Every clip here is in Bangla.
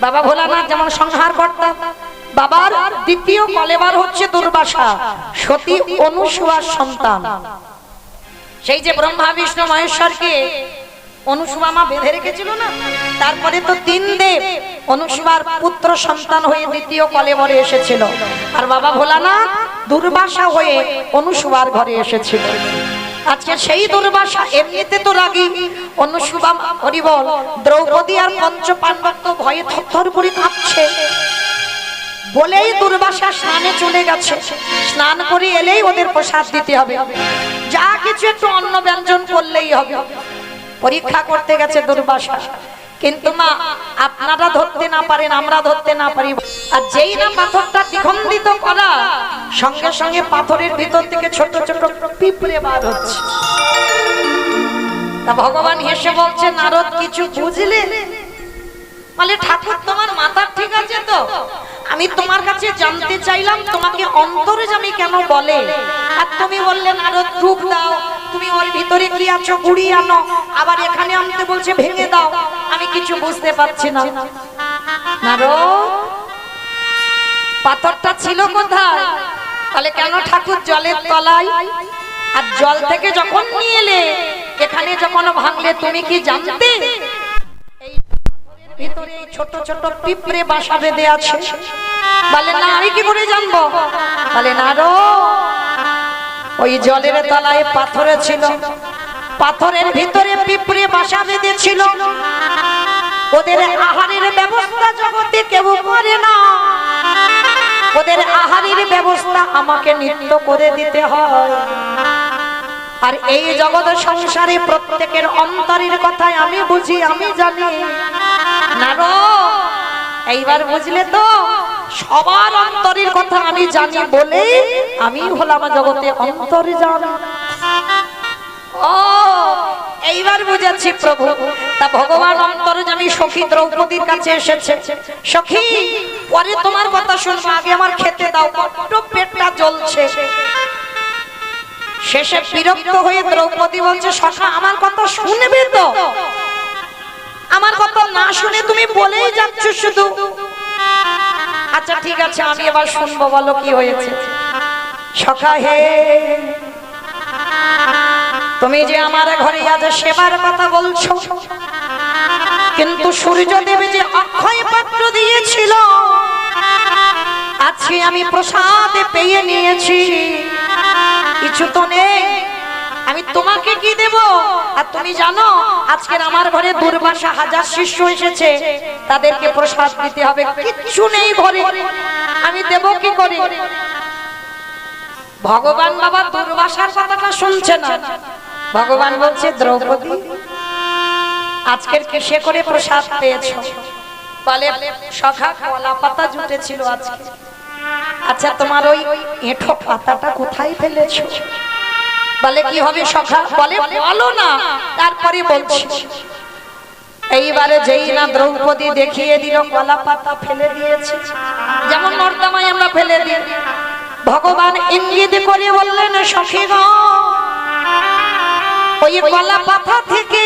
বাবা ভোলানাথ যেমন সংহার কর্তা, বাবার দ্বিতীয় কলেবার হচ্ছে দুর্বাসা, সতী অনুসুয়ার সন্তান। সেই যে ব্রহ্মা বিষ্ণু মহেশ্বরকে অনুসুয়া মা বেঁধে রেখেছিল না, তারপরে তো তিন দেব অনুসুয়ার পুত্র সন্তান হয়ে দ্বিতীয় কলেবরে এসেছিল, আর বাবা ভোলানাথ দুর্বাসা হয়ে অনুসুয়ার ঘরে এসেছিল। আজকে সেই দুর্বাসা এমনিতে তো রাগী, অনুসুয়া হরিবল দ্রৌপদী আর পঞ্চ পাণ্ডব তো ভয়ে থরথর করে কাঁপছে, বলেই দুর্বাসা স্নানে চলে গেছে। স্নান করে এলেই ওদের প্রসাদ দিতে হবে, যা কিছু একটু অন্ন ব্যঞ্জন করলেই হবে। পরীক্ষা করতে গেছে দুর্বাসা, কিন্তু মা আপনারা ধরতে না পারেন, আমরা ধরতে না পারি। আর যেই না পাথরটা দ্বিখণ্ডিত করা, সঙ্গে সঙ্গে পাথরের ভিতর থেকে ছোট ছোট পিঁপড়ে বার হচ্ছে। তা ভগবান হেসে বলছে, নারদ কিছু বুঝলে? বলে ঠাকুর তোমার মাথা ঠিক আছে তো? আমি তোমার কাছে জানতে চাইলাম তোমাকে অন্তর্যামী কেন বলে, আর তুমি বললে নারদ রূপ দাও, তুমি ওর ভিতরে কি আছো গুড়িয়ে আনো, আবার এখানে আনতে বলছে ভেঙে দাও, আমি কিছু বুঝতে পারছি না। নারদ পাথরটা ছিল কোথায়? তাহলে কেন ঠাকুর জলের তলায়, আর জল থেকে যখন নিয়ে এলে এখানে যখন ভাঙলে তুমি কি জানতে এই ভিতরে ছোট ছোট পিঁপড়ে বাসা বেঁধে আছে? বলে না, আমি কি করে জানবো? বলে নারদ ওই জলের তলায় পাথরে ছিল, পাথরের ভিতরে পিঁপড়ে বাসা বেঁধেছিল। ওদের আহারের ব্যবস্থা জগতে কেউ করে না, ওদের আহারের ব্যবস্থা আমাকে নিত্য করে দিতে হয়। আর এই জগৎ সংসারে প্রত্যেকের অন্তরের কথাই আমি বুঝি, আমি জানি। নারদ এইবার বুঝলে তো? সবার অন্তরের কথা আমি জানি বলে আমি হলাম জগতে অন্তর্যামী। ও এইবার বুঝাচ্ছি প্রভু। তা ভগবান অন্তর্যামী সখী দ্রৌপদীর কাছে এসেছে। সখী পরে তোমার কথা শুনবো, আগে আমার খেতে দাও, বড্ড পেটটা জ্বলছে। শেষে বিরক্ত হয়ে দ্রৌপদী বলছে, সখা আমার কথা শুনবে তো? আমার কথা না শুনে তুমি বলেই যাচ্ছ শুধু। আচ্ছা ঠিক আছে, আমি এবার শুনবো, বলো কি হয়েছে। সখা হে, তুমি যে আমার ঘরে আজ সেবার কথা বলছো, কিন্তু সূর্যদেব যে অক্ষয় পাত্র দিয়েছিল আজকে আমি প্রসাদে পেয়ে নিয়েছি, কিছু তো নেই, আমি তোমাকে কি দেব? আর তুমি জানো আজকের আমার ঘরে দুর্বাসা হাজার শিষ্য এসেছে, তাদেরকে প্রসাদ দিতে হবে, কিচ্ছু নেই ঘরে, আমি দেব কি করে? ভগবান বাবা দুর্বাসার কথাটা শুনছে না। ভগবান বলছে, দ্রৌপদী আজকের কিসে করে প্রসাদ পেয়েছো? বলে সখা কলা পাতা জুটেছিল আজকে। আচ্ছা তোমার ওই এঁঠো পাতাটা কোথায় ফেলেছো? বলে কি হবে সখা? বলে বলো না, তারপরে বলছি। এইবারে যেই না দ্রৌপদী দেখিয়ে দিল কলা পাতা ফেলে দিয়েছে, যেমন নর্দমায় আমরা ফেলে দিই, ভগবান ইঙ্গিত করে বললেন, সখী গো ওই কলা পাতা থেকে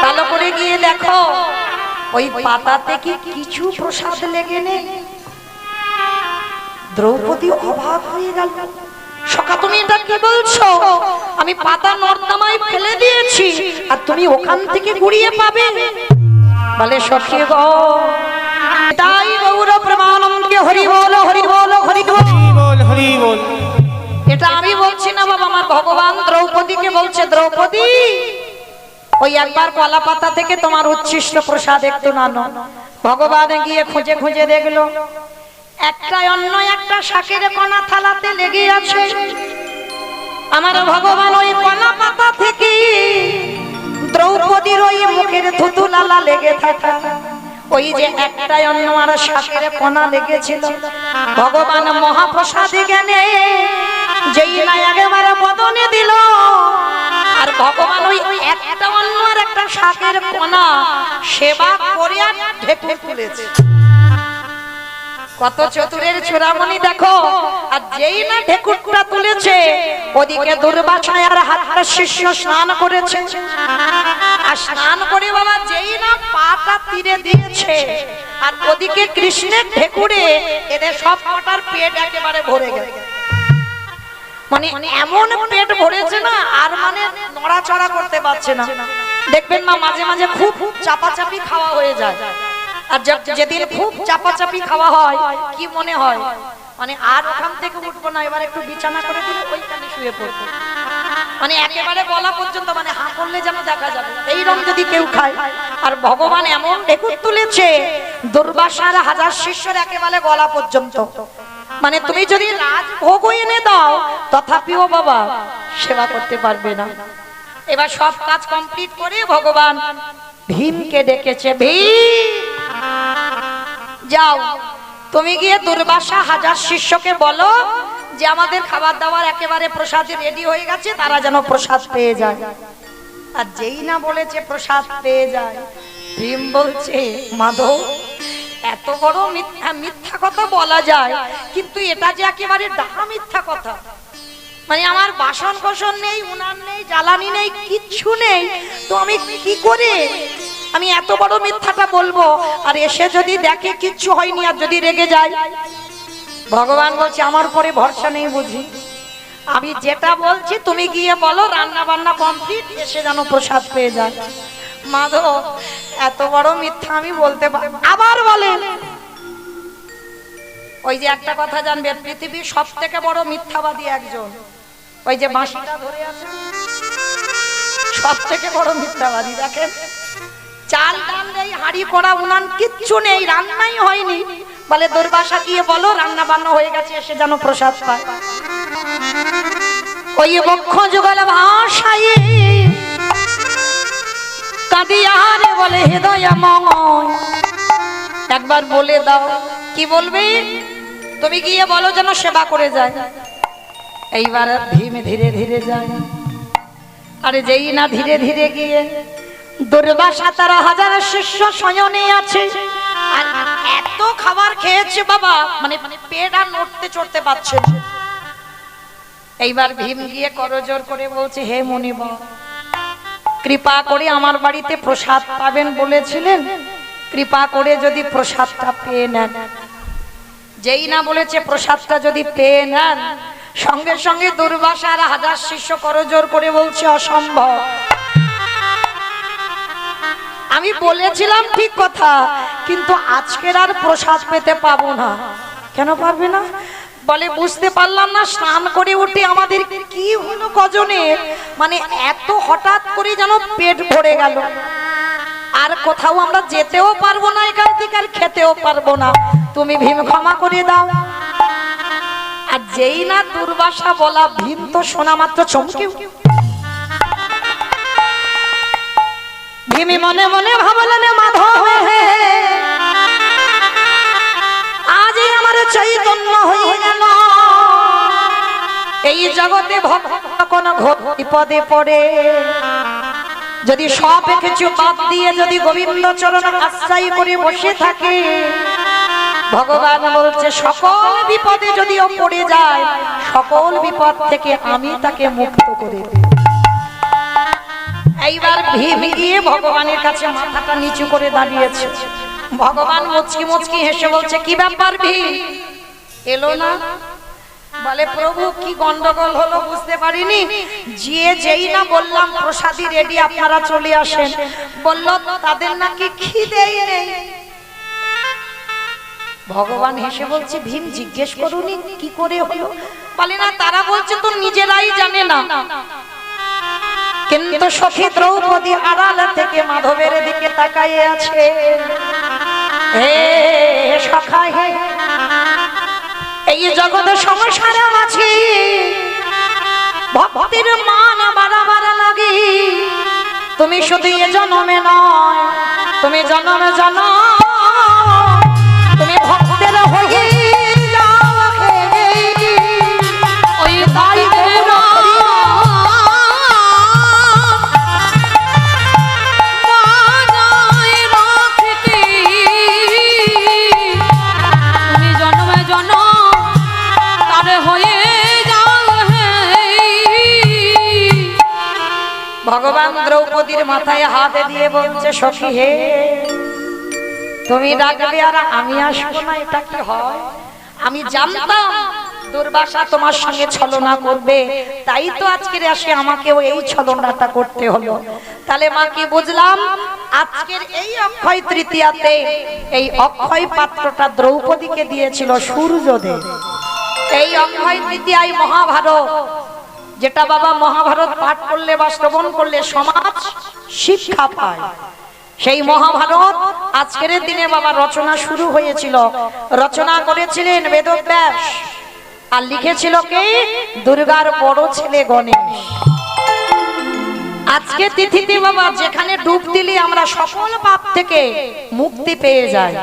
ভালো করে গিয়ে দেখো ওই পাতাতে কি কিছু প্রসাদ লেগে নেই। দ্রৌপদী অবাক হয়ে গেল, সখা তুমি এটা কি বলছো? আমি পাতা নর্দমায় ফেলে দিয়েছি আর তুমি ওখান থেকে গুড়িয়ে পাবে? বলে সখী গো তাই গৌর প্রেমানন্দে হরি বল হরি বল হরি বল হরি বল। এটা আমি বলছি না বাবা, আমার ভগবান দ্রৌপদীকে বলছে, দ্রৌপদী ওই একবার কলা পাতা থেকে তোমার উচ্ছিষ্ট প্রসাদ একটু নাও। ভগবান গিয়ে খুঁজে খুঁজে দেখলো একটা অন্য একটা শাকের কণা থালাতে লেগে আছে। আমার ভগবান ওই কলা পাতা থেকে দ্রৌপদীর ওই মুখের থুতু লালা লেগে থাকা, ওই যে একটা অন্য আর শাকের কণা লেগেছিল, ভগবান মহাপ্রসাদে জ্ঞানে যেই না একেবারে বদনে দিল, আর ভগবান ওই একটা অন্য আর একটা শাকের কণা সেবা করে আর ঢেকে তুলেছে। কত চতুরের চূড়ামণি দেখো। আর যেই না ঢেকুরটা তুলেছে ওদিকে দুর্বাসায় আর হাতটা শিষ্য স্নান করেছে। আর স্নান করে বাবা যেই না পাটা তীরে দিয়েছে আর ওদিকে কৃষ্ণের ঢেকুরে এদের সব কটার পেট একেবারে ভরে গেছে। মানে এমন পেট ভরেছে না আর মানে নড়াচড়া করতে পারছে না। দেখবেন না মাঝে মাঝে খুব চাপাচাপি খাওয়া হয়ে যায়। আর যেদিন খুব চাপাচাপি খাওয়া হয় কি মনে হয় মানে আর ওখান থেকে উঠবো না, এবার একটু বিছানা করে দিলে ওইখানে শুয়ে পড়বো। মানে একেবারে গলা পর্যন্ত মানে হা করলে যেন দেখা যাবে এইরকম যদি কেউ খায়। আর ভগবান এমন ঢেকুর তুলেছে দুর্বাসার হাজার শিষ্যর একেবারে গলা পর্যন্ত। মানে তুমি যদি রাজভোগ এনে দাও তথাপিও বাবা সেবা করতে পারবে না। এবার সব কাজ কমপ্লিট করে ভগবান ভীমকে ডেকেছে, ভীম যাও তুমি গিয়ে দুর্বাসা হাজার শিষ্যকে বলো যে আমাদের খাবার দাবার একেবারে প্রসাদে রেডি হয়ে গেছে, তারা যেন প্রসাদ পেয়ে যায়। আর যেই না বলেছে প্রসাদ পেয়ে যায়, ভীম বলছে মাধব এত বড় মিথ্যা, মিথ্যা কথা বলা যায় কিন্তু এটা যে একেবারে ডাহা মিথ্যা কথা। মানে আমার বাসন কোসন নেই, উনান নেই, জ্বালানি নেই, কিচ্ছু নেই, তো আমি কি করে আমি এত বড় মিথ্যাটা বলবো? আর এসে যদি দেখে কিচ্ছু হয়নি আর যদি রেগে যায়? ভগবান বলছে আমার পরে ভরসা নেই বুঝি, আমি যেটা বলছি তুমি গিয়ে বলো রান্না বান্না কমপ্লিট, এসে যেন প্রসাদ পেয়ে যায়। মাধব এত বড় মিথ্যা আমি বলতে পারি? আবার বলেন ওই যে একটা কথা জানবে, পৃথিবীর সব থেকে বড় মিথ্যাবাদী একজন, ওই যে বাঁশিটা ধরে আছে, সব থেকে বড় মিথ্যাবাদী। দেখেন চাল ডাল নেই, হাঁড়ি কড়া উনান কিচ্ছু নেই, রান্নাই হয়নি, বলে দুর্বাসা গিয়ে বলো রান্না বান্না হয়ে গেছে, এসে যেন প্রসাদ পায়। ওই বক্ষ যুগল ভাষায় কাঁদিয়ারে বলে হৃদয়ময়, একবার বলে দাও কি বলবে? তুমি গিয়ে বলো যেন সেবা করে যায়। এইবার ভীম ধীরে ধীরে যায়। আরে যেই না ধীরে ধীরে গিয়ে দুর্বাসা তারা হাজার শিষ্য শয়নে আছে আর এত খাবার খেয়েছে বাবা, মানে পেট আর নড়তে চড়তে পারছে না। এইবার ভীম গিয়ে করজোর করে বলছে হে মুনিবর, কৃপা করে আমার বাড়িতে প্রসাদ পাবেন বলেছিলেন, কৃপা করে যদি প্রসাদটা পেয়ে নেন। যেই না বলেছে প্রসাদটা যদি পেয়ে নেন, সঙ্গে সঙ্গে দুর্বাসার হাজার শিষ্য করজোর করে বলছে অসম্ভব। আমি বলেছিলাম ঠিক কথা, কিন্তু আজকের আর প্রসাদ পেতে পাবো না। কেন পারবে না? বলে বুঝতে পারলাম না, স্নান করে উঠে আমাদের কি হলো কজনের, মানে এত হঠাৎ করে যেন পেট ভরে গেল, আর কোথাও আমরা যেতেও পারবো না, এখান থেকে আর খেতেও পারবো না, তুমি ভীম ক্ষমা করে দাও। আর যেই না দুর্বাসা বলা, ভীম তো শোনা মাত্র চমকে, ভীমি মনে মনে ভাবলেন মাধব আজ আমার চৈতন্য হয়ে গেল, এই জগতে ভক্ত কোন ঘোর বিপদে পড়ে যদি সব কিছু বাদ দিয়ে যদি গোবিন্দ চরণ আশ্রয় করে বসে থাকে, ভগবান বলছে সকল বিপদে যদিও পড়ে যায়, সকল বিপদ থেকে আমি তাকে মুক্ত করে দেব। এইবার ভীম গিয়ে ভগবানের কাছে মাথাটা নিচু করে দাঁড়িয়েছে। ভগবান মুচকি মুচকি হেসে বলছে কি ব্যাপার ভীম, এলো না? বলে প্রভু কি গন্ডগোল হলো বুঝতে পারিনি, যেই না বললাম প্রসাদী রেডি আপনারা চলে আসেন, বলল তাদের নাকি খিদেই নেই। ভগবান হেসে বলছে ভীম জিজ্ঞেস করুনি কি করে হলো? বলে না তারা বলছে তো নিজেরাই জানে না, কিন্তু সখী দ্রৌপদী আড়াল থেকে মাধবের দিকে তাকায় আছে। হে সখা হে, এই জগতে সংসারে আছি, ভক্তির মান বাড়াবার লাগি, তুমি শুধু এ জন্মে নয়, তুমি জন্ম জন্ম তুমি ভক্তের হয়ে যাও, ওই তাই তুমি ভগবান দ্রৌপদীর মাথায় হাত দিয়ে বলছে, সখী হে, তুমি ডাকবে আর আমি আসবো না, এটা কি হয়? আমি জানতাম দুর্বাসা তোমার সঙ্গে ছলনা করবে, তাই তো আজকের আসে আমাকেও এই ছলনাটা করতে হলো। তাহলে মা কি বুঝলাম? আজকের এই অক্ষয় তৃতীয়াতে এই অক্ষয় পাত্রটা দ্রৌপদীকে দিয়েছিল সূর্যদেব। এই অক্ষয় তৃতীয়ায় মহাভারত, যেটা বাবা মহাভারত পাঠ করলে বা শ্রবণ করলে সমাজ শিক্ষা পায়, সেই মহাভারত আজকের দিনে বাবা রচনা শুরু হয়েছিল। রচনা করেছিলেন বেদব্যাস, আর লিখেছিল কে? দুর্গার বড় ছেলে গণেশ। আজকে তিথিতে বাবা যেখানে ডুব দিলে আমরা সকল পাপ থেকে মুক্তি পেয়ে যাই,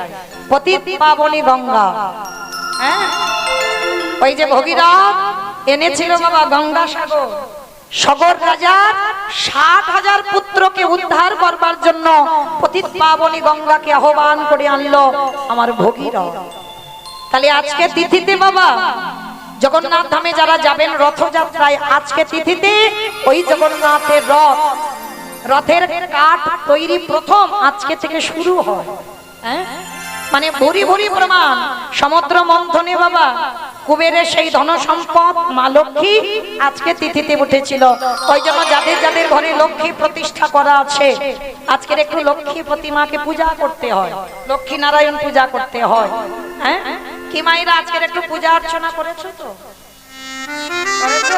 পতিত পাবনী গঙ্গা। হ্যাঁ, ওই যে ভগীরথ এনেছিল বাবা গঙ্গা সাগর, সগর রাজার 60,000 পুত্রকে উদ্ধার করবার জন্য পতিত পাবনী গঙ্গাকে আহ্বান করে আনলো আমার ভগীরথ। তাহলে আজকে তিথিতে বাবা জগন্নাথ ধামে যারা যাবেন রথযাত্রায়, আজকে তিথিতে ওই জগন্নাথের রথের কাঠ তৈরি প্রথম আজকে থেকে শুরু হয়। হ্যাঁ, মানে ভরি ভরি প্রমাণ। সমুদ্র মন্থনে বাবা কুবেরের সেই ধন সম্পদ মা লক্ষ্মী আজকে তিথিতে উঠেছিল। ওই জন্য যাদের যাদের ঘরে লক্ষ্মী প্রতিষ্ঠা করা আছে, আজকের একটু লক্ষ্মী প্রতিমাকে পূজা করতে হয়, লক্ষ্মী নারায়ণ পূজা করতে হয়। হ্যাঁ, কি মায়েরা আজকের একটু পূজা অর্চনা করেছো তো? করেছো?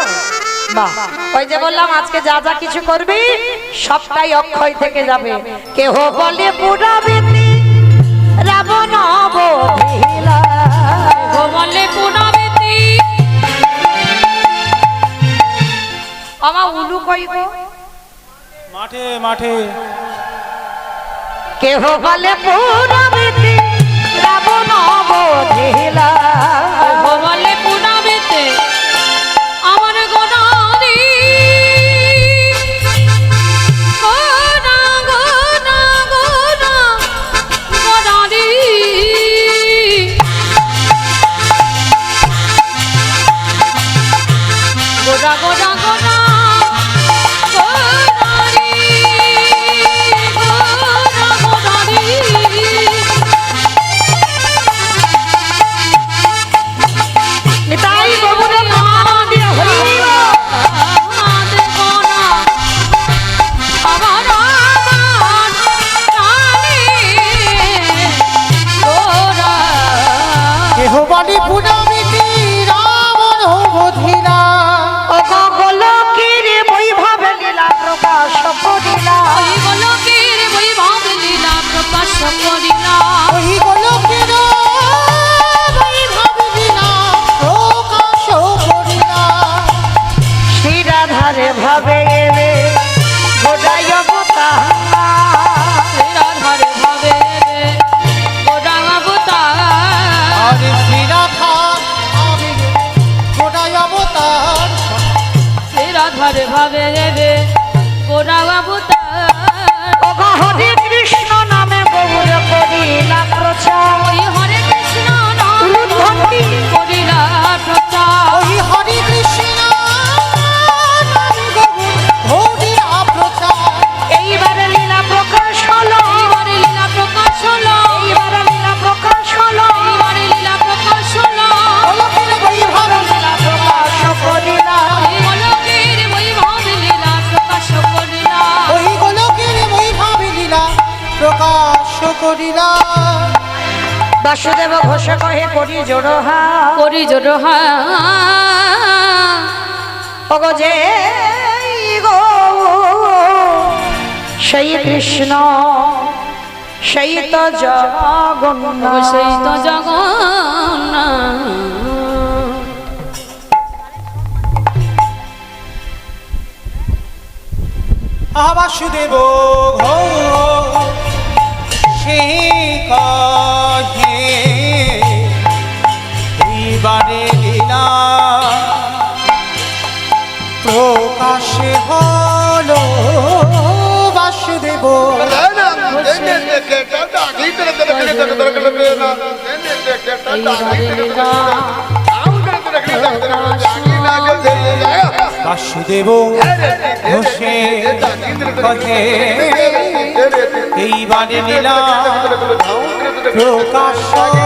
বাহ। ওই যে বললাম আজকে যা যা কিছু করবি সবটাই অক্ষয় থেকে যাবে। কেহ বলে পুরাবে রাবণ বধিলা, কেহ বলে পুরাবে আমা উলু কইব মাঠে মাঠে, কেহ বলে পুরাবে রাবণ বধিলা, কেহ বলে পুরাবে আমার গোনারি গোনা গোনা গোনা গোনারি, গোনা গোনা গোনা গোনারি গোনা গোনারি। নিতাই বাবুর নাম দিয়ে হইল আমাদের গোনা, আমার আমার জানি গোরা। কেহ বলে পুরামিতি রাবণ বধিলা, ও গোলকের বৈভব লীলা প্রকাশ করিলা, ওই গোলকের বৈভব লীলা প্রকাশ করিলা, ওই গোলকের বৈভব লীলা প্রকাশ করিলা। শ্রীরাধারে ভাবে এলে গোড়ায় অবতার, শ্রীরাধারে ভাবে এলে গোড়ায় অবতার, আরে শ্রীরাধা আমি গোড়ায় অবতার, শ্রীরাধারে ভাবে এলে গোড়ায় অবতার। ও হরে কৃষ্ণ নামে গৌর করিলা প্রচার, ওই হরে কৃষ্ণ নামে করিলা প্রচার, ওই হরে কৃষ্ণ নামে গৌরীরা প্রচার। এইবারে লীলা প্রকাশ হলো, এইবারে লীলা প্রকাশ হলো, এইবারে লীলা প্রকাশ হলো, এইবারে লীলা প্রকাশ হলো, গোলকের বৈভব লীলা প্রকাশ করিলা, ওই গোলকের বৈভব লীলা প্রকাশ করিলা, ওই গোলকের বৈভব লীলা প্রকাশ করিলা। বাসুদেব ঘোষ কহে করি জোড়হা, করি জোড়হা ওগো যে গো সেই কৃষ্ণ সেই তো জগন্নাথ, সেই তো জগন্নাথ। বাসুদেব ঘোষ সে কহে এইবারে লীলা প্রকাশে হলো বাসুদেব। এইবারে লীলা বাসুদেব ঘোষে কহে এইবারে লীলা প্রকাশ হলো।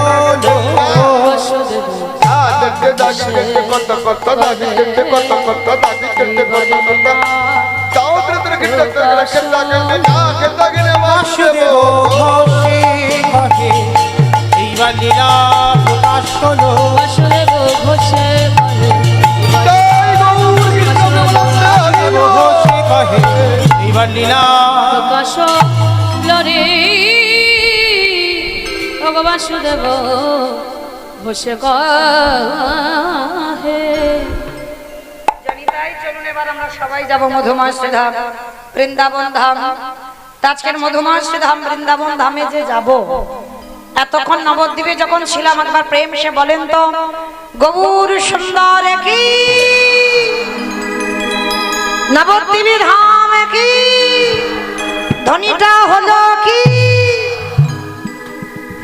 বাসুদেব ঘোষে কহে এইবার লীলা প্রকাশ হলো। বাসুদেব ঘোষে বলে বাসুদেব ঘোষে কহে এইবার লীলা প্রকাশ লরে ওগো বাসুদেব ঘোষে কহে। জানি তাই চলুন এবার আমরা সবাই যাব মধুময় শ্রীধাম বৃন্দাবন ধাম। আজকের মধুময় শ্রীধাম বৃন্দাবন ধামে যে যাব, এতক্ষণ নবদ্বীপে যখন ছিলাম একবার প্রেম সে বলেন তো, গৌর সুন্দর কি নবদ্বীপে ধাম কি ধ্বনিটা হলো কি?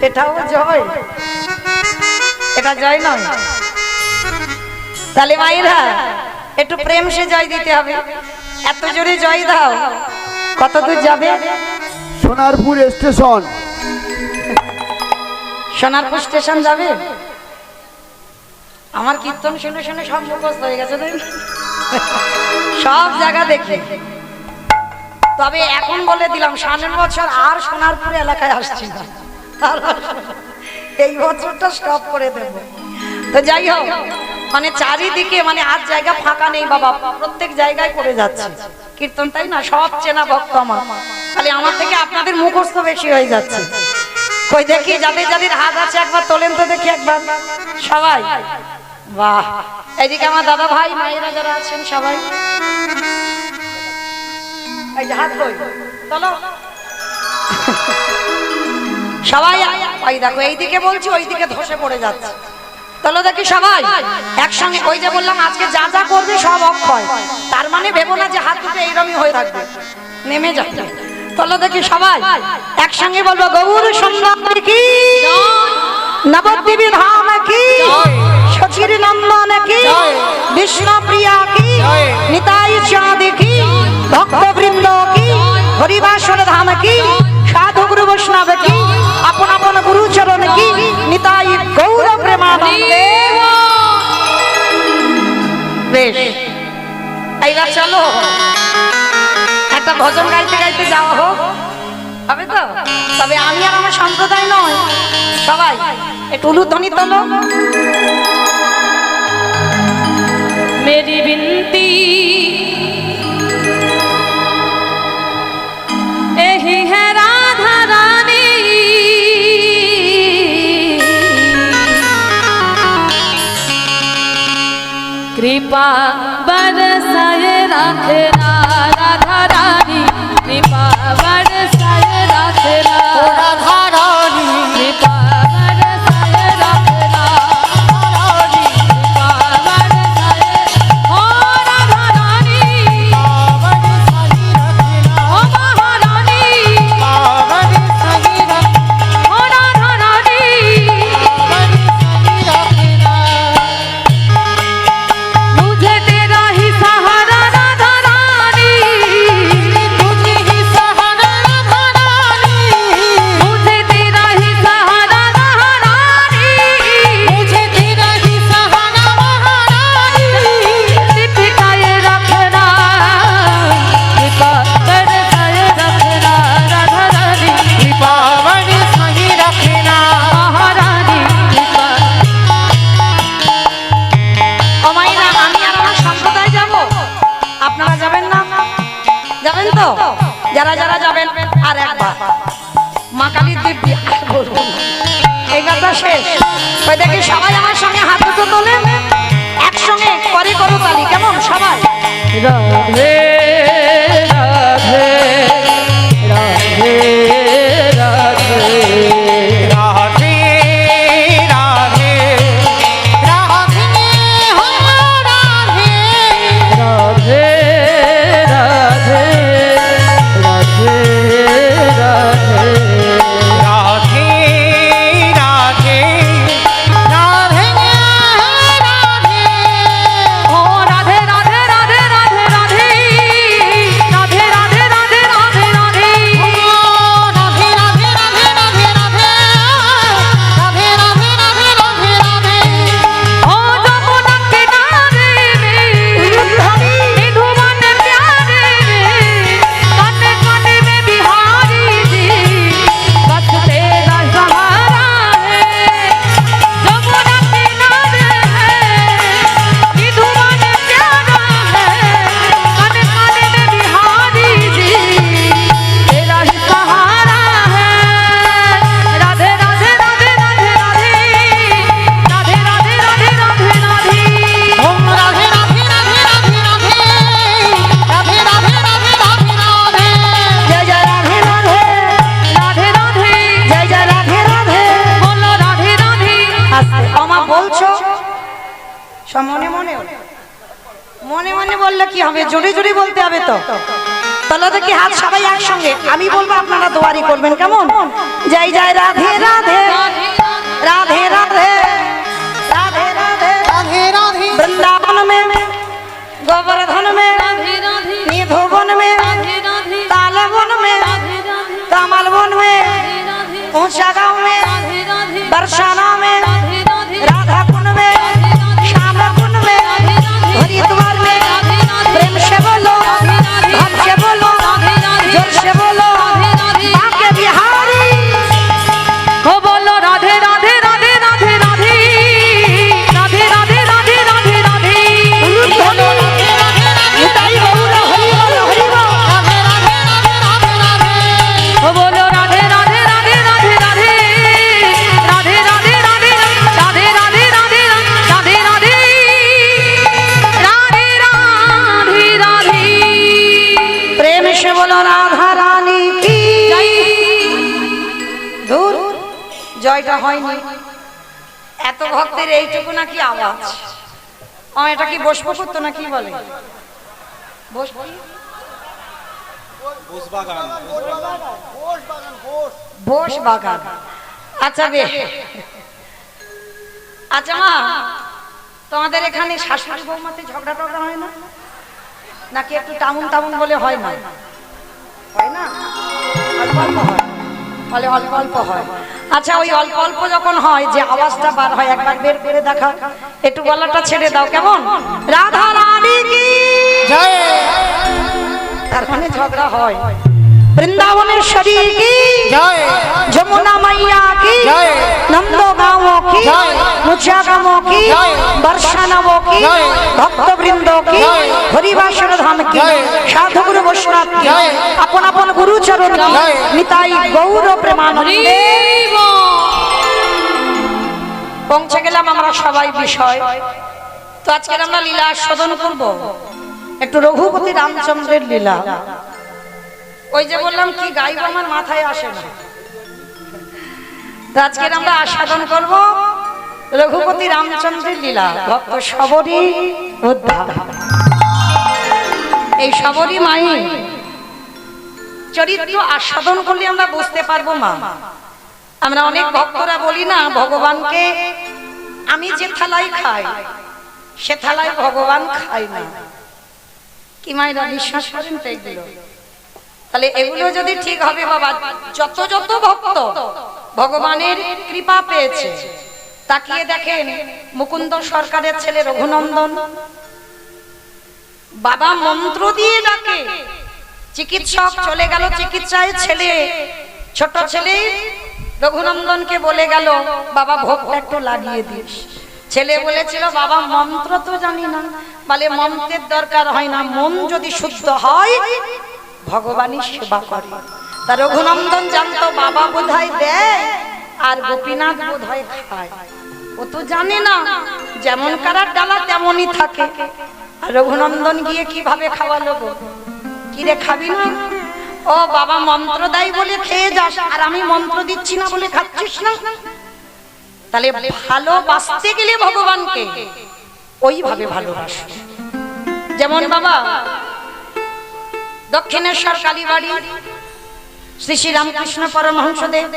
এটাও জয়, এটা জয় নয়। তাহলে মায়েরা একটু প্রেম সে জয় দিতে হবে। এত জোরে জয় দাও, কত দূর যাবে? সোনারপুর স্টেশন। সোনারপুর স্টেশন যাবে? আমার কীর্তন শুনে শুনে সব মুখস্থ হয়ে গেছে, তাই না? সব জায়গা দেখে। তবে এখন বলে দিলাম, সামনের বছর আর সোনারপুর এলাকায় আসছি না, এই বছরটা স্টপ করে দেব। তো যাই হোক, মানে চারিদিকে মানে আর জায়গা ফাঁকা নেই বাবা, প্রত্যেক জায়গায় করে যাচ্ছে কীর্তন, তাই না? সব চেনা ভক্ত আমার, খালি আমার থেকে আপনাদের মুখস্থ বেশি হয়ে যাচ্ছে। কই দেখি যাদের যাদের হাত আছে একবার তোলেন তো দেখি একবার সবাই। বাহ, এদিকে আমার দাদা ভাই মায়েরা যারা আছেন সবাই, এই যে হাত কই তোলো সবাই। ওই দেখো এইদিকে বলছি, ওইদিকে ধসে পড়ে যাচ্ছে। চলো দেখি সবাই একসঙ্গে। ওই যে বললাম আজকে যা যা করবে সব অক্ষয়, তার মানে ভেবো না যে হাত দুটো এইরকমই হয়ে থাকবে, নেমে যাবে। চলো দেখি সবাই একসঙ্গে বলবো, গৌর সুন্দর কি নবদ্বীপে ধাম কি সচির নন্দন কি বিষ্ণু প্রিয়া কি নিতাই চাঁদ কি ভক্তবৃন্দ কি হরিবাসর ধাম কি সাধু গুরু বৈষ্ণব কি আপন আপন গুরু চরণ কি নিতাই গৌর প্রেমানন্দে। বেশ, এইবার চলো একটা ভজন গাইতে গাইতে যাওয়া হোক, হবে তো? তবে আমি আর আমার সম্প্রদায় নয়, সবাই একটু উলুধ্বনি তোলো। मेरी विनती यही है राधा रानी, कृपा बरसाए रखना राधा रानी, कृपा बरसाए रखना राधा रानी, कृपा बरसाए रखना रानी, कृपा बरसाए ओ राधा रानी, पावन सही रखना, ओ महारानी, पावन सही रखना, ओ राधा रानी, पावन सही रखना। मुझे तेरा ही सहारा राधा रानी, तुझे ही सहारा राधा रानी, मुझे तेरा ही सहारा राधा रानी, मुझे तेरा ही सहारा महारानी, दीपिकाए रखना कृपा बरसाए रखना राधा रानी, पावन सही रखना। महारानी कृपा। ও মাইনা, আমি আর আমার সম্প্রদায় যাব, আপনারা যাবেন না? যাবেন তো? যারা যারা যাবেন আর একবার মা কালীর দিব্যি আর বলবো না। এই কথা শেষ। ওই দেখি সবাই আমার সঙ্গে হাত দুটো তোলেন, একসঙ্গে করে করো তালি, কেমন সবাই? राधे राधे राधे राधे राधे राधे राधे हो राधे, राधे राधे राधे राधे राधे राधे राधे राधे, ओ সব মনে মনে মনে মনে বললে কি হবে, জোরে জোরে বলতে হবে তো। তাহলে দেখি হাত সবাই একসঙ্গে, আমি বলবো আপনারা দোয়ারি করবেন, কেমন? জয় জয় রাধে রাধে রাধে রাধে রাধে রাধে राधे राधे वृंदावन में गोवर्धन में निधुवन में तालवन में कमलवन में ऊंचा गांव में बरसाना में राधा कुंड में श्याम कुंड में हरिद्वार में प्रेम से बोलो भक्त से बोलो जोर से बोलो बांके बिहारी हो बोलो राधे राधे राधे राधे राधे राधे राधे राधे राधे राधे बोलो निताई गौर हरि बोल हरि बोल हो बोलो राधे राधे राधे राधे राधे राधे राधे राधे राधे राधे राधे राधे राधे राधे राधे राधे प्रेम से बोलो राधा रानी की दूर জয়টা হয়নি, এত ভক্তের এইটুকু নাকি আওয়াজ। এটা কি বসবো করতো না কি বলে বসবো বোস বাগান। আচ্ছা বে, আচ্ছা মা, তোমাদের এখানে শাশুড়ি বৌমাতে ঝগড়া টগড়া হয় না নাকি একটু টামুন টামুন বলে হয় না? হয় না, অল্প অল্প হয়, বলে অল্প অল্প হয়। আচ্ছা ওই অল্প অল্প যখন হয় যে আওয়াজটা বার হয় একবার বের করে দেখা, একটু গলাটা ছেড়ে দাও, কেমন? রাধা রানী কি जय তার মানে ঝগড়া হয়। বৃন্দাবনেশ্বরী কি जय যমুনা মাইয়া কি জয়। নন্দগাঁও কি জয়। মুচাগাঁও কি জয়। বর্ষানাও কি জয়। ভক্তবৃন্দ কি জয়। হরিবাসর ধাম কি জয়। সাধুগুরু বৈষ্ণব কি জয়। আপন আপন গুরুচরণ কি জয়। নিতাই গৌর প্রেমানন্দে। পৌঁছে গেলাম আমরা সবাই বিষয়। তো আজকে আমরা লীলা আস্বাদন করব, একটু রঘুপতি রামচন্দ্রের লীলা। ওই যে বললাম কি গাইব আমার মাথায় আসে না, তো আজকে আমরা আস্বাদন করব রঘুপতি রামচন্দ্রের লীলা। ভক্ত সবরী উদ্ধার, এই সবরী মাই চরিত্র আস্বাদন করলে আমরা বুঝতে পারবো মা। আমরা অনেক ভক্তরা বলি না ভগবানকে আমি যে থালায় খাই সে থালায় ভগবান খাই না, কি মায়েরা বিশ্বাস করেন তো এগুলো? তাহলে এগুলো যদি ঠিক হবে বাবা, যত যত ভক্ত ভগবানের কৃপা পেয়েছে তাকিয়ে দেখেন মুকুন্দ সরকারের ছেলে রঘুনন্দন, বাবা মন্ত্র দিয়ে ডাকে, চিকিৎসক চলে গেল চিকিৎসায়, ছেলে ছোট ছেলে রঘুনন্দনকে বলে গেল বাবা ভোগটা একটু লাগিয়ে দিস। ছেলে বলেছিল বাবা মন্ত্র তো জানি না, বলে মন্ত্রের দরকার হয় না, মন যদি শুদ্ধ হয় ভগবানই সেবা করে। তা রঘুনন্দন জানতো বাবা বোধহয় দেয় আর গোপীনাথ বোধহয় খায়, ও তো জানে না, যেমন কারার ডালা তেমনই থাকে। আর রঘুনন্দন গিয়ে কিভাবে খাওয়ালো গো, কিরে খাবি না? ও বাবা মন্ত্র দেয় বলে খেয়ে যাস, আর আমি মন্ত্র দিচ্ছি না বলে খাচ্ছিস না। তাহলে ভালোবাসতে গেলে ভগবানকে ওইভাবে ভালোবাসো। যেমন বাবা দক্ষিণেশ্বর কালীবাড়ি শ্রী শ্রী রামকৃষ্ণ পরমহংসদেব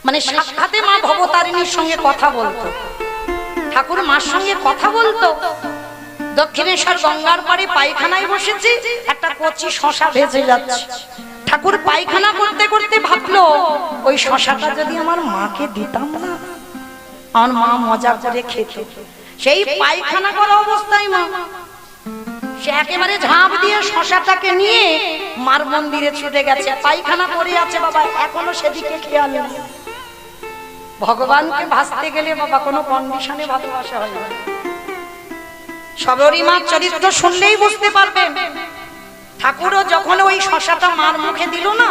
মানে সাক্ষাতে মা ভবতারিণীর সঙ্গে কথা বলতো, ঠাকুর মার সঙ্গে কথা বলতো। দক্ষিণেশ্বর গঙ্গার পাড়ে পায়খানায় বসেছে, একটা কচি শশা ভেসে যাচ্ছে, ঠাকুর পায়খানা করতে করতে ভাবলো ওই শশাটা যদি আমার মাকে দিতাম না, আমার মা মজা করে খেত। সেই পায়খানা করা অবস্থায় মা সে একেবারে ঝাঁপ দিয়ে শশাটাকে নিয়ে মার মন্দিরে ছুটে গেছে, পায়খানা করে আছে বাবা, এখনো সেদিকে খেয়াল নেই। ভগবানকে ভাসতে গেলে বাবা কোনো কন্ডিশনে ভালোবাসা হয় না। সবরী মার চরিত্র শুনলেই বুঝতে পারবেন। ঠাকুরও যখন ওই শশাটা মার মুখে দিল না,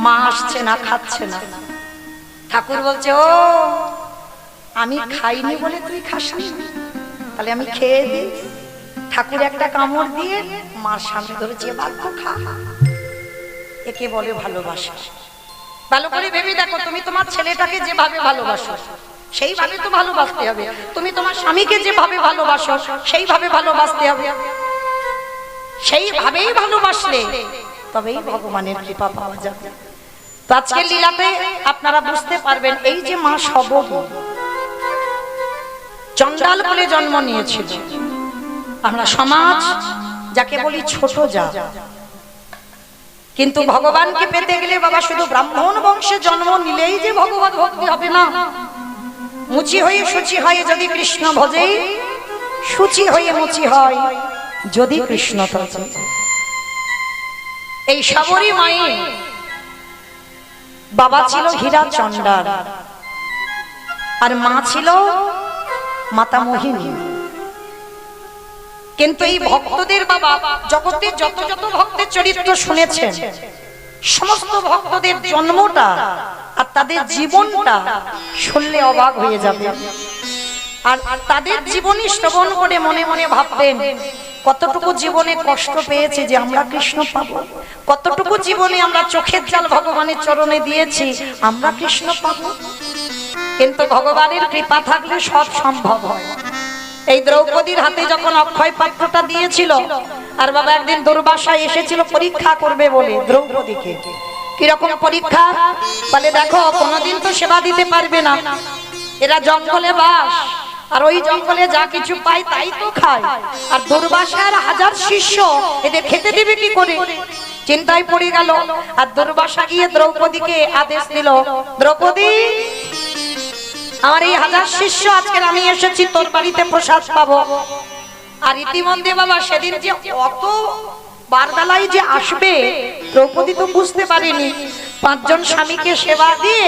মা আসছে না, খাচ্ছে না। ঠাকুর বলছে ও আমি খাইনি বলে তুই খাসনি, তাহলে আমি খেয়ে দিই। ঠাকুর একটা কামড় দিয়ে মার সামনে ধরেছে, বাক্য খা। একে বলে ভালোবাসা। ভালো করে ভেবে দেখো, তুমি তোমার ছেলেটাকে যেভাবে ভালোবাসো সেইভাবে তো ভালোবাসতে হবে। তুমি তোমার স্বামীকে যেভাবে ভালোবাসো সেইভাবে ভালোবাসতে হবে। সেইভাবেই ভালোবাসলে তবেই ভগবানের কৃপা পাওয়া যাবে। তো আজকের লীলাতে আপনারা বুঝতে পারবেন এই যে মা সবরী চণ্ডাল বলে জন্ম নিয়েছিল। আমরা সমাজ যাকে বলি ছোট জাত, কিন্তু ভগবানকে পেতে গেলে বাবা শুধু ব্রাহ্মণ বংশে জন্ম নিলেই যে ভগবত ভক্তি হবে না। মুচি হয়ে শুচি হয়ে যদি কৃষ্ণ ভজে, শুচি হয়ে মুচি হয় যদি কৃষ্ণ তজে। এই সবরী মায়ের বাবা ছিল হীরা চণ্ডাল আর মা ছিল মাতা মোহিনী। কিন্তু এই ভক্তদের বাবা জগতে যত যত ভক্তের চরিত্র শুনেছেন, সমস্ত ভক্তদের জন্মটা আর তাদের জীবনটা শুনলে অবাক হয়ে যাবে। আর তাদের জীবনী শ্রবণ করে মনে মনে ভাববেন কতটুকু জীবনে কষ্ট পেয়েছে যে আমরা কৃষ্ণ পাবো, কতটুকু জীবনে আমরা চোখের জল ভগবানের চরণে দিয়েছি আমরা কৃষ্ণ পাবো। কিন্তু ভগবানের কৃপা থাকলে সব সম্ভব হয়। এই দ্রৌপদীর হাতে যখন অক্ষয় পাত্রটা দিয়েছিল, আর বাবা একদিন দুর্বাসা এসেছিল পরীক্ষা করবে বলে দ্রৌপদীকে। কিরকম পরীক্ষা? বলে দেখো কোনোদিন তো সেবা দিতে পারবে না, এরা জঙ্গলে বাস আর ওই জঙ্গলে যা কিছু পায় তাই তো খায়, আর দুর্বাসার হাজার শিষ্য এদের খেতে দিবে কি করে? চিন্তায় পড়ে গেল। আর দুর্বাসা গিয়ে দ্রৌপদীকে আদেশ দিল, দ্রৌপদী আমার এই হাজার শিষ্য আজকে আমি এসেছি তোর বাড়িতে প্রসাদ পাবো। আর ইতিমধ্যে বাবা সেদিন যে অত বারবেলায় যে আসবে দ্রৌপদী তো বুঝতে পারেনি। 5 জন স্বামীকে সেবা দিয়ে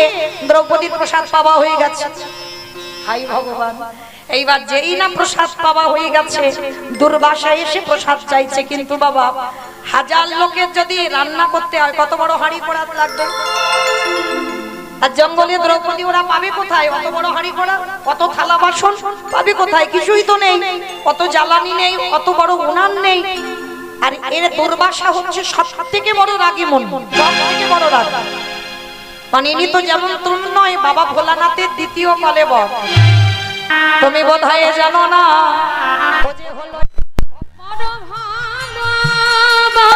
দ্রৌপদীর প্রসাদ পাওয়া হয়ে গেছে। হাই ভগবান, এইবার যেই না প্রসাদ পাওয়া হয়ে গেছে দুর্বাসা এসে প্রসাদ চাইছে। কিন্তু বাবা 1000 লোকের যদি রান্না করতে হয় কত বড় হাঁড়ি কড়া লাগবে? আর জঙ্গলে দ্রৌপদী ওরা পাবে কোথায়? অত বড় হাঁড়ি কড়া, কত থালা বাসন পাবে কোথায়? কিছুই তো নেই, কত জ্বালানি নেই, কত বড় উনান নেই। আর এর দুর্বাসা হচ্ছে সবথেকে বড় রাগী মন, সবথেকে বড় রাগ। মানে ইনি তো যেমন তুমি নয়, বাবা ভোলানাথের দ্বিতীয় কলেবর। তুমি বোধহয় জানো না ও যে হলো বড় ভালোবাসি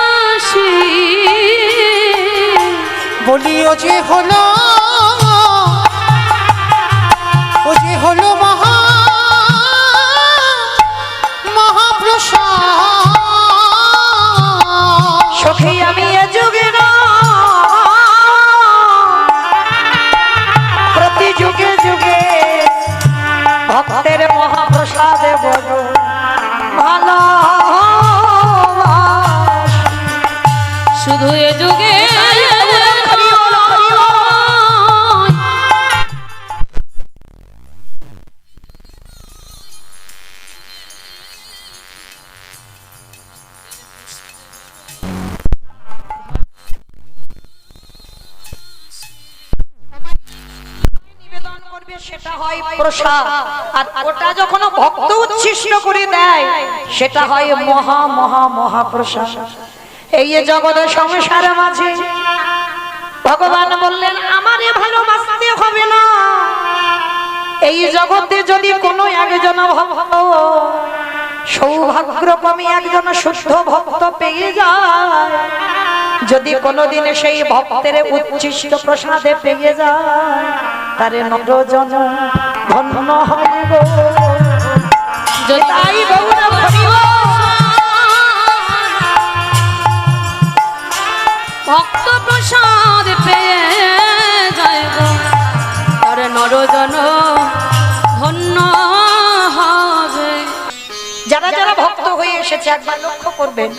বলি ও যে হলো মহাপ্রসাদ। সখী আমি এ যুগে না প্রতি যুগে যুগে ভক্তের মহাপ্রসাদে বড় ভালো শুধু এ যুগে সেটা হয় প্রসাদ। আর ওটা যখন ভক্ত উচ্ছিষ্ট করে দেয় সেটা হয় মহা মহা মহাপ্রসাদ। এই জগৎ সংসারের মাঝে ভগবান বললেন আমারে ভালোবাসতে হবে না। এই জগতে যদি কোনো একজন ভক্ত সৌভাগ্যক্রমে একজন শুদ্ধ ভক্ত পেয়ে যায়, যদি কোনোদিন সেই ভক্তের উচ্ছিষ্ট প্রসাদে পেয়ে যায় তারে নরজন ধন্য হবে গো। তাই গৌর হরিব ভক্ত প্রসাদ পেয়ে যায় গো, আর নরজন ধন্য হবে। যারা যারা ভক্ত হয়ে এসেছে একবার লক্ষ্য করবেন